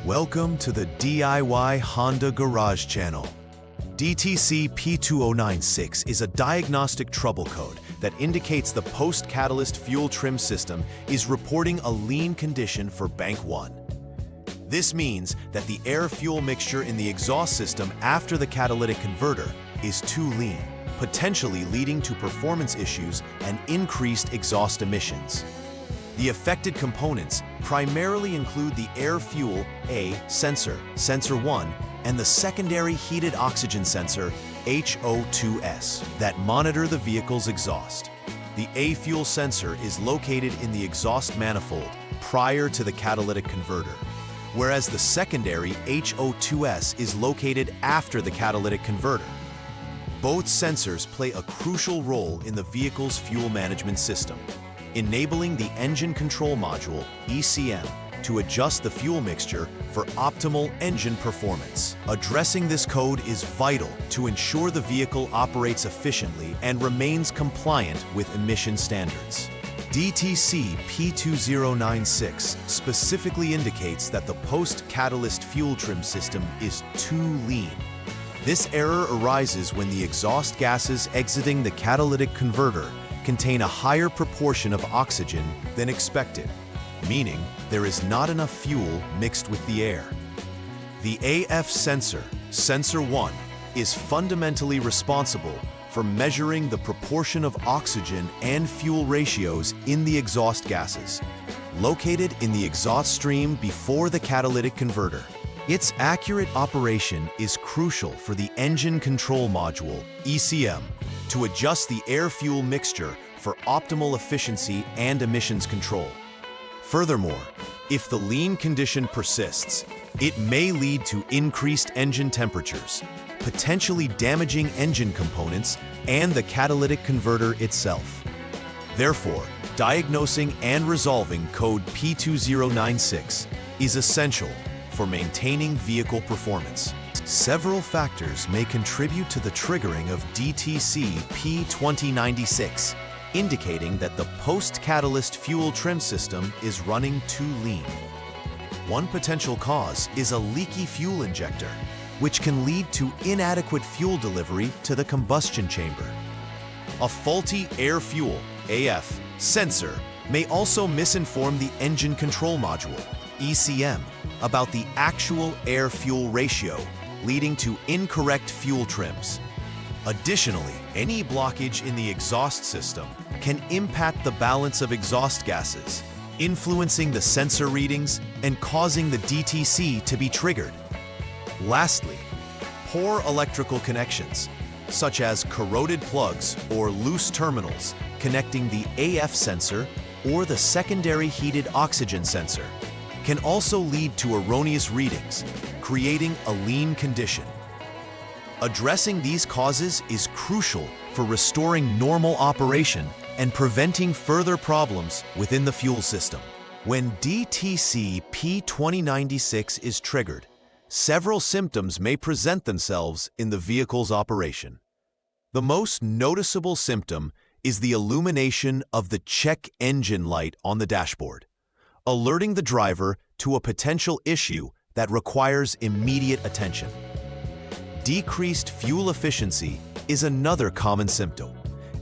Welcome to the DIY Honda Garage channel. DTC P2096 is a diagnostic trouble code that indicates the post-catalyst fuel trim system is reporting a lean condition for bank 1. This means that the air-fuel mixture in the exhaust system after the catalytic converter is too lean, potentially leading to performance issues and increased exhaust emissions. The affected components primarily include the air-fuel A sensor, sensor 1, and the secondary heated oxygen sensor, HO2S, that monitor the vehicle's exhaust. The A fuel sensor is located in the exhaust manifold prior to the catalytic converter, whereas the secondary HO2S is located after the catalytic converter. Both sensors play a crucial role in the vehicle's fuel management system, enabling the engine control module, ECM, to adjust the fuel mixture for optimal engine performance. Addressing this code is vital to ensure the vehicle operates efficiently and remains compliant with emission standards. DTC P2096 specifically indicates that the post-catalyst fuel trim system is too lean. This error arises when the exhaust gases exiting the catalytic converter contain a higher proportion of oxygen than expected, meaning there is not enough fuel mixed with the air. The AF sensor, sensor 1, is fundamentally responsible for measuring the proportion of oxygen and fuel ratios in the exhaust gases, located in the exhaust stream before the catalytic converter. Its accurate operation is crucial for the engine control module, ECM, to adjust the air-fuel mixture for optimal efficiency and emissions control. Furthermore, if the lean condition persists, it may lead to increased engine temperatures, potentially damaging engine components and the catalytic converter itself. Therefore, diagnosing and resolving code P2096 is essential for maintaining vehicle performance. Several factors may contribute to the triggering of DTC P2096, indicating that the post-catalyst fuel trim system is running too lean. One potential cause is a leaky fuel injector, which can lead to inadequate fuel delivery to the combustion chamber. A faulty air-fuel AF sensor may also misinform the engine control module, ECM, about the actual air-fuel ratio, leading to incorrect fuel trims. Additionally, any blockage in the exhaust system can impact the balance of exhaust gases, influencing the sensor readings and causing the DTC to be triggered. Lastly, poor electrical connections, such as corroded plugs or loose terminals connecting the AF sensor or the secondary heated oxygen sensor, can also lead to erroneous readings, creating a lean condition. Addressing these causes is crucial for restoring normal operation and preventing further problems within the fuel system. When DTC P2096 is triggered, several symptoms may present themselves in the vehicle's operation. The most noticeable symptom is the illumination of the check engine light on the dashboard, alerting the driver to a potential issue that requires immediate attention. Decreased fuel efficiency is another common symptom,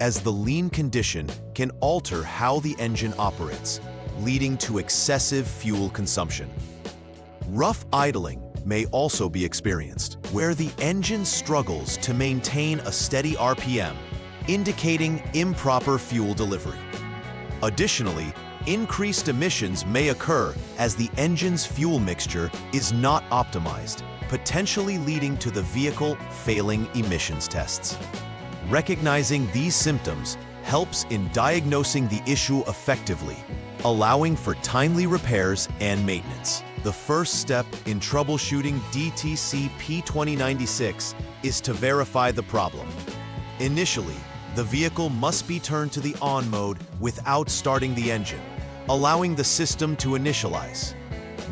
as the lean condition can alter how the engine operates, leading to excessive fuel consumption. Rough idling may also be experienced, where the engine struggles to maintain a steady RPM, indicating improper fuel delivery. Additionally, increased emissions may occur as the engine's fuel mixture is not optimized, potentially leading to the vehicle failing emissions tests. Recognizing these symptoms helps in diagnosing the issue effectively, allowing for timely repairs and maintenance. The first step in troubleshooting DTC P2096 is to verify the problem. Initially, the vehicle must be turned to the on mode without starting the engine, allowing the system to initialize.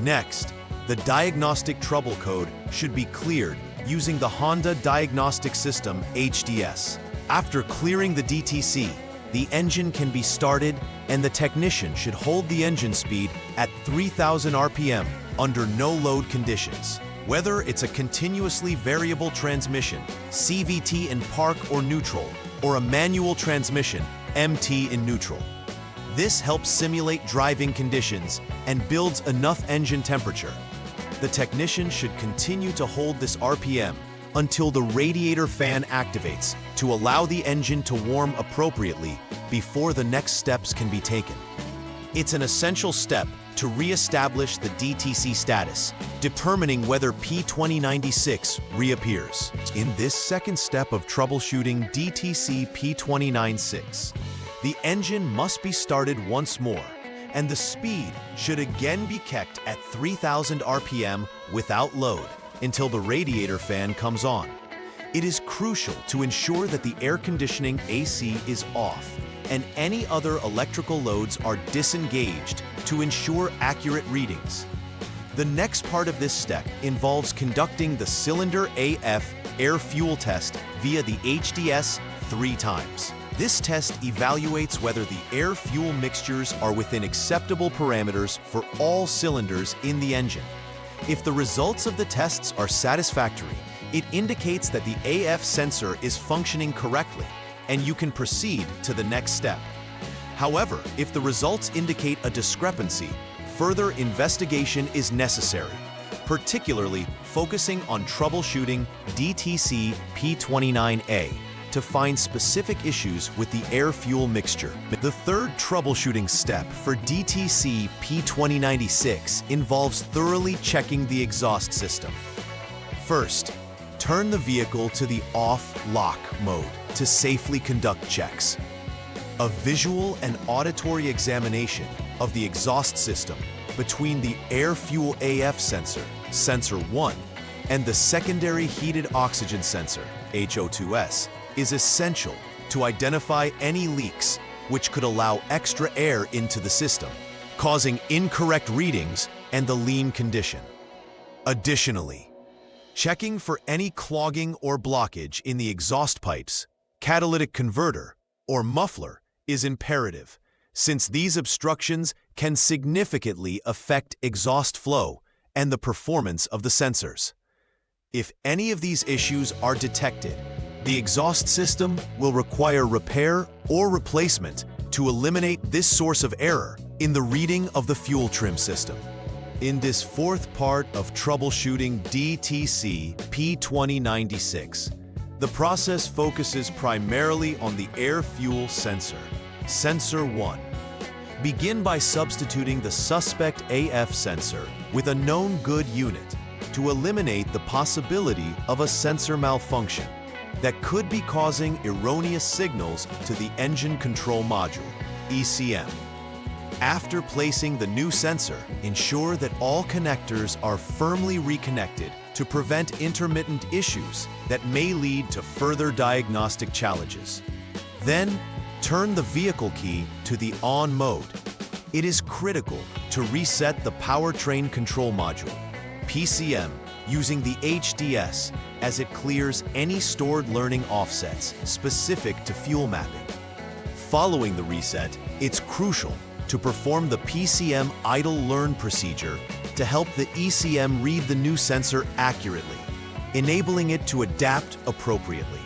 Next, the Diagnostic Trouble Code should be cleared using the Honda Diagnostic System HDS. After clearing the DTC, the engine can be started and the technician should hold the engine speed at 3,000 RPM, under no-load conditions. Whether it's a continuously variable transmission, CVT in park or neutral, or a manual transmission, MT in neutral. This helps simulate driving conditions and builds enough engine temperature. The technician should continue to hold this RPM until the radiator fan activates to allow the engine to warm appropriately before the next steps can be taken. It's an essential step to re-establish the DTC status, determining whether P2096 reappears. In this second step of troubleshooting DTC P2096, the engine must be started once more, and the speed should again be kept at 3000 RPM without load until the radiator fan comes on. It is crucial to ensure that the air conditioning AC is off and any other electrical loads are disengaged to ensure accurate readings. The next part of this step involves conducting the cylinder AF air-fuel test via the HDS 3 times. This test evaluates whether the air-fuel mixtures are within acceptable parameters for all cylinders in the engine. If the results of the tests are satisfactory, it indicates that the AF sensor is functioning correctly, and you can proceed to the next step. However, if the results indicate a discrepancy, further investigation is necessary, particularly focusing on troubleshooting DTC P29A to find specific issues with the air-fuel mixture. The third troubleshooting step for DTC P2096 involves thoroughly checking the exhaust system. First, turn the vehicle to the off-lock mode to safely conduct checks. A visual and auditory examination of the exhaust system between the air-fuel AF sensor, sensor 1, and the secondary heated oxygen sensor, HO2S, is essential to identify any leaks which could allow extra air into the system, causing incorrect readings and the lean condition. Additionally, checking for any clogging or blockage in the exhaust pipes, catalytic converter, or muffler is imperative, since these obstructions can significantly affect exhaust flow and the performance of the sensors. If any of these issues are detected, the exhaust system will require repair or replacement to eliminate this source of error in the reading of the fuel trim system. In this fourth part of troubleshooting DTC P2096, the process focuses primarily on the air-fuel sensor, sensor 1. Begin by substituting the suspect AF sensor with a known good unit to eliminate the possibility of a sensor malfunction that could be causing erroneous signals to the engine control module, ECM. After placing the new sensor, ensure that all connectors are firmly reconnected to prevent intermittent issues that may lead to further diagnostic challenges. Then, turn the vehicle key to the on mode. It is critical to reset the powertrain control module, PCM, using the HDS as it clears any stored learning offsets specific to fuel mapping. Following the reset, it's crucial to perform the PCM idle learn procedure to help the ECM read the new sensor accurately, enabling it to adapt appropriately.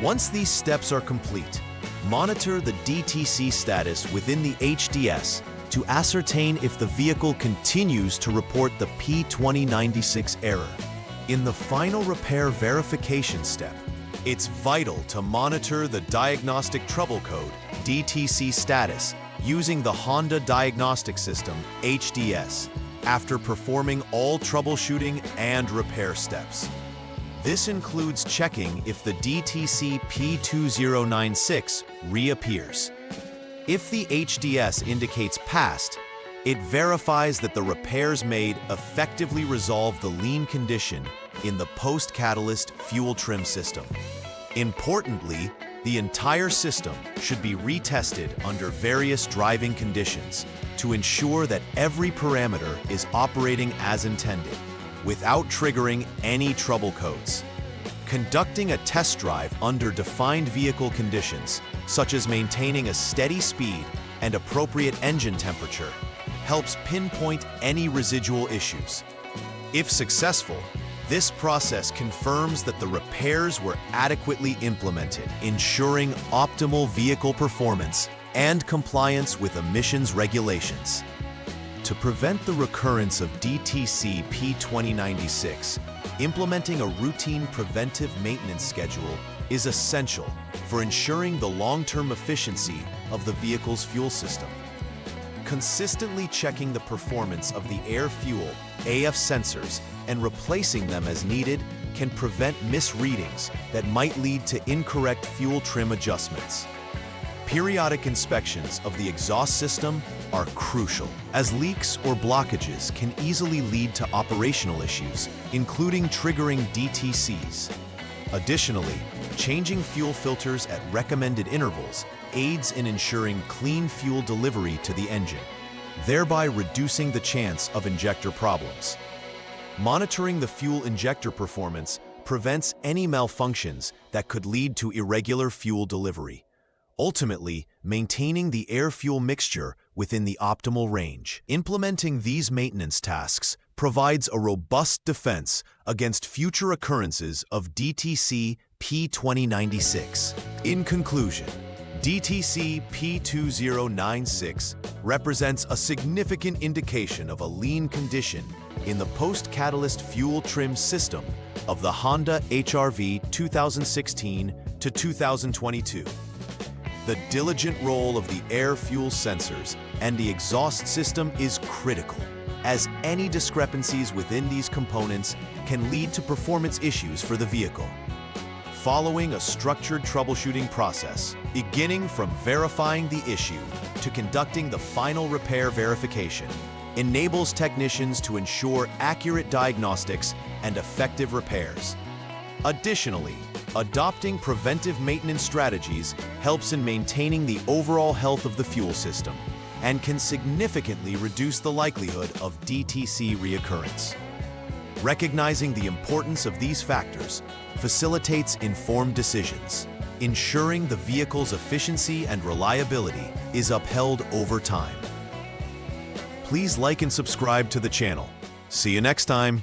Once these steps are complete, monitor the DTC status within the HDS to ascertain if the vehicle continues to report the P2096 error. In the final repair verification step, it's vital to monitor the Diagnostic Trouble Code, DTC status, using the Honda Diagnostic System, HDS, after performing all troubleshooting and repair steps. This includes checking if the DTC P2096 reappears. If the HDS indicates passed, it verifies that the repairs made effectively resolve the lean condition in the post-catalyst fuel trim system. Importantly, the entire system should be retested under various driving conditions to ensure that every parameter is operating as intended, without triggering any trouble codes. Conducting a test drive under defined vehicle conditions, such as maintaining a steady speed and appropriate engine temperature, helps pinpoint any residual issues. If successful, this process confirms that the repairs were adequately implemented, ensuring optimal vehicle performance and compliance with emissions regulations. To prevent the recurrence of DTC P2096, implementing a routine preventive maintenance schedule is essential for ensuring the long-term efficiency of the vehicle's fuel system. Consistently checking the performance of the air-fuel AF sensors and replacing them as needed can prevent misreadings that might lead to incorrect fuel trim adjustments. Periodic inspections of the exhaust system are crucial, as leaks or blockages can easily lead to operational issues, including triggering DTCs. Additionally, changing fuel filters at recommended intervals aids in ensuring clean fuel delivery to the engine, thereby reducing the chance of injector problems. Monitoring the fuel injector performance prevents any malfunctions that could lead to irregular fuel delivery, ultimately maintaining the air-fuel mixture within the optimal range. Implementing these maintenance tasks provides a robust defense against future occurrences of DTC P2096. In conclusion, DTC P2096 represents a significant indication of a lean condition in the post-catalyst fuel trim system of the Honda HR-V 2016 to 2022. The diligent role of the air-fuel sensors and the exhaust system is critical, as any discrepancies within these components can lead to performance issues for the vehicle. Following a structured troubleshooting process, beginning from verifying the issue to conducting the final repair verification, enables technicians to ensure accurate diagnostics and effective repairs. Additionally, adopting preventive maintenance strategies helps in maintaining the overall health of the fuel system and can significantly reduce the likelihood of DTC reoccurrence. Recognizing the importance of these factors facilitates informed decisions, ensuring the vehicle's efficiency and reliability is upheld over time. Please like and subscribe to the channel. See you next time.